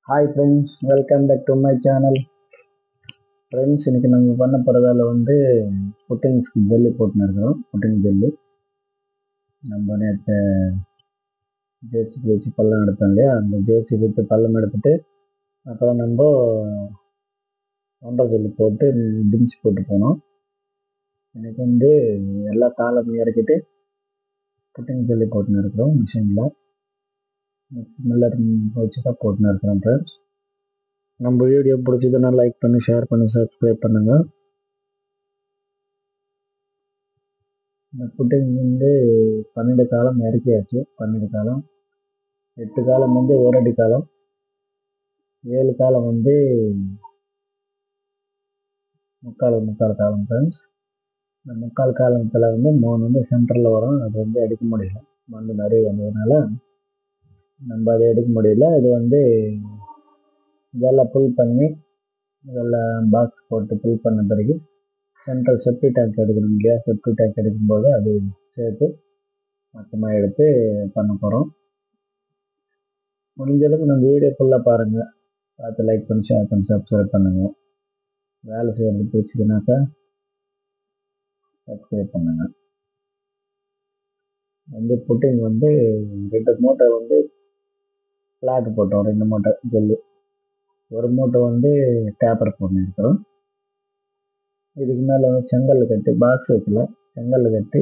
Hi friends, welcome back to my channel. Friends, இன்றைக்கி நம்ம பண்ண போகிறதால புட்டிங்ஸ்க்கு ஜெல்லி போட்டுன்னு இருக்கிறோம். புட்டிங் ஜெல்லி நம்ம நேற்று ஜேசிபி வச்சு பள்ளம் எடுத்தோம் இல்லையா, அந்த ஜேசிபி வச்சு பள்ளம் எடுத்துகிட்டு அப்புறம் நம்ம ஒன்றரை ஜெல்லி போட்டு டிங்ஸ் போட்டு போனோம். இன்றைக்கி எல்லா தாளமும் இறக்கிட்டு புட்டிங் ஜெல்லி போட்டுன்னு இருக்கிறோம். மிஷினில் மில்லர் வச்சு தான் போட்டுன்னு இருக்கிறோம். ஃப்ரெண்ட்ஸ், நம்ம வீடியோ பிடிச்சதுன்னா லைக் பண்ணி, ஷேர் பண்ணி, சப்ஸ்கிரைப் பண்ணுங்கள். இந்த புட்டிங் 12 காலம் இறக்கியாச்சு. 12 காலம், 8 காலம் ஒரு அடி காலம், 7 காலம் முக்கால் காலம். ஃப்ரெண்ட்ஸ், இந்த முக்கால் காலத்தில் 3 சென்டரில் வரும். அது அடிக்க முடியல, மண் நிறைய வந்ததுனால நம்ம அதை எடுக்க முடியல. இது இதெல்லாம் புல் பண்ணி இதெல்லாம் பாக்ஸ் போட்டு புல் பண்ண பிறகு சென்ட்ரல் செப்டி டேங்க் எடுக்கணும் இல்லையா, செப்டி டேங்க் எடுக்கும்போது அது சேர்த்து மொத்தமாக எடுத்து பண்ண போகிறோம். முடிஞ்சளவுக்கு நம்ம வீடியோ ஃபுல்லாக பாருங்கள், பார்த்து லைக் பண்ணி, ஷேர் பண்ணி, சப்ஸ்கிரைப் பண்ணுங்கள். வேலை செய்கிறது பிடிச்சதுனாக்கா சப்ஸ்கிரைப் பண்ணுங்கள். புட்டிங் 2 மூட்டை பிளாட் போட்டோம். 2 மூட்டை ஜெல்லு, 1 மூட்டை டேப்பர் போட்டுருக்கிறோம். இதுக்கு மேலே செங்கல் கட்டி பாக்ஸ் வைக்கல, செங்கல் கட்டி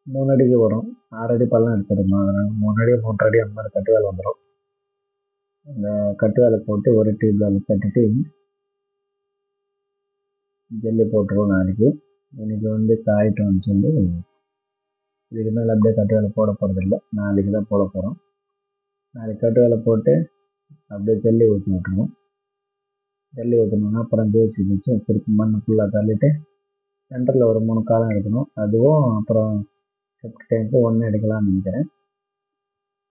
3 அடிக்கு வரும். 6 அடி பள்ளம் எடுத்துருந்தோம். அதனால் 3 அடி 3.5 அடி அந்த மாதிரி கட்டு வேலை வந்துடும். இந்த கட்டு வேலை போட்டு ஒரு டியூப் வேலை கட்டிட்டு ஜெல்லி போட்டுருவோம். நாளைக்கு இன்னைக்கு காயிட்டோம்னு சொல்லி இதுக்கு மேலே அப்படியே கட்டு வேலை போட போகிறதில்ல, நாளைக்கு தான் போட போகிறோம். நாளைக்கு கட்டு வேலை போட்டு அப்படியே ஜெல்லி ஊற்றி விட்டுருவோம். ஜெல்லி ஊற்றணும்னா அப்புறம் ஜேசி வச்சு திருப்பி மண் ஃபுல்லாக தள்ளிட்டு சென்டரில் ஒரு 3 காலம் எடுக்கணும். அதுவும் அப்புறம் செப்டி டேங்க்கு 1 எடுக்கலாம்னு நினைக்கிறேன்.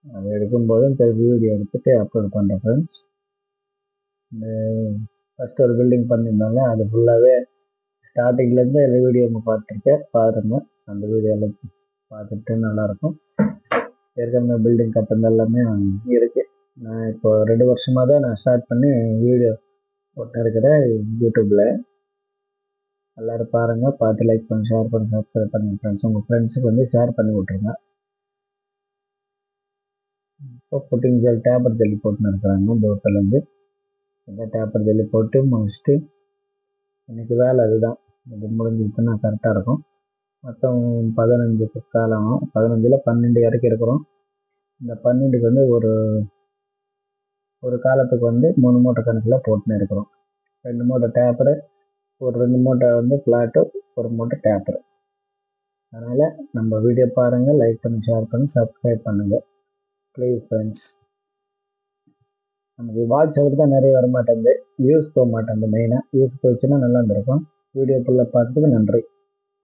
அது எடுக்கும்போது வீடியோ எடுத்துகிட்டு அப்லோட் பண்ணுறேன். ஃப்ரெண்ட்ஸ், இந்த ஃபஸ்ட்டு ஒரு பில்டிங் பண்ணியிருந்தாங்க, அது ஃபுல்லாகவே ஸ்டார்டிங்லேருந்து எல்லா வீடியோ பார்த்துருக்கேன், பாருங்கள். அந்த வீடியோவில் பார்த்துட்டு நல்லாயிருக்கும். ஏற்கனவே பில்டிங் கட்டுறது எல்லாமே இருக்குது. நான் இப்போ 2 வருஷமாக தான் நான் ஸ்டார்ட் பண்ணி வீடியோ போட்டு இருக்கிறேன் யூடியூப்பில். எல்லோரும் பாருங்கள், பார்த்து லைக் பண்ணி, ஷேர் பண்ணி, சப்ஸ்கிரைப் பண்ணுங்கள். ஃப்ரெண்ட்ஸ், உங்கள் ஃப்ரெண்ட்ஸுக்கு ஷேர் பண்ணி விட்ருங்க. இப்போ புட்டிங் ஜெல் டேப்பர் ஜெல்லி போட்டுன்னு இருக்கிறாங்க. தூரத்துலேருந்து இந்த டேப்பர் ஜெல்லி போட்டு முடிச்சுட்டு இன்றைக்கி வேலை அதுதான். இது முடிஞ்சிச்சுன்னா கரெக்டாக இருக்கும். மொத்தம் 15 காலம், 15ல் 12 இறக்கி இருக்கிறோம். இந்த 12க்கு ஒரு காலத்துக்கு 3 மூட்டை கணக்கில் போட்டுன்னு இருக்கிறோம். 2 மூட்டை டேப்பரு, ஒரு 2 மூட்டை ஃப்ளாட்டு, 1 மூட்டை டேப்பரு. அதனால் நம்ம வீடியோ பாருங்கள், லைக் பண்ணி, ஷேர் பண்ணி, சப்ஸ்கிரைப் பண்ணுங்கள் ப்ளீஸ். ஃப்ரெண்ட்ஸ், நமக்கு வாட்ச் ஹவர் தான் நிறைய வர மாட்டேங்குது, வியூஸ் போக மாட்டேங்குது. மெயினாக வியூஸ் போச்சுன்னா நல்லா இருந்திருக்கும். வீடியோ ஃபுல்லாக பார்த்ததுக்கு நன்றி.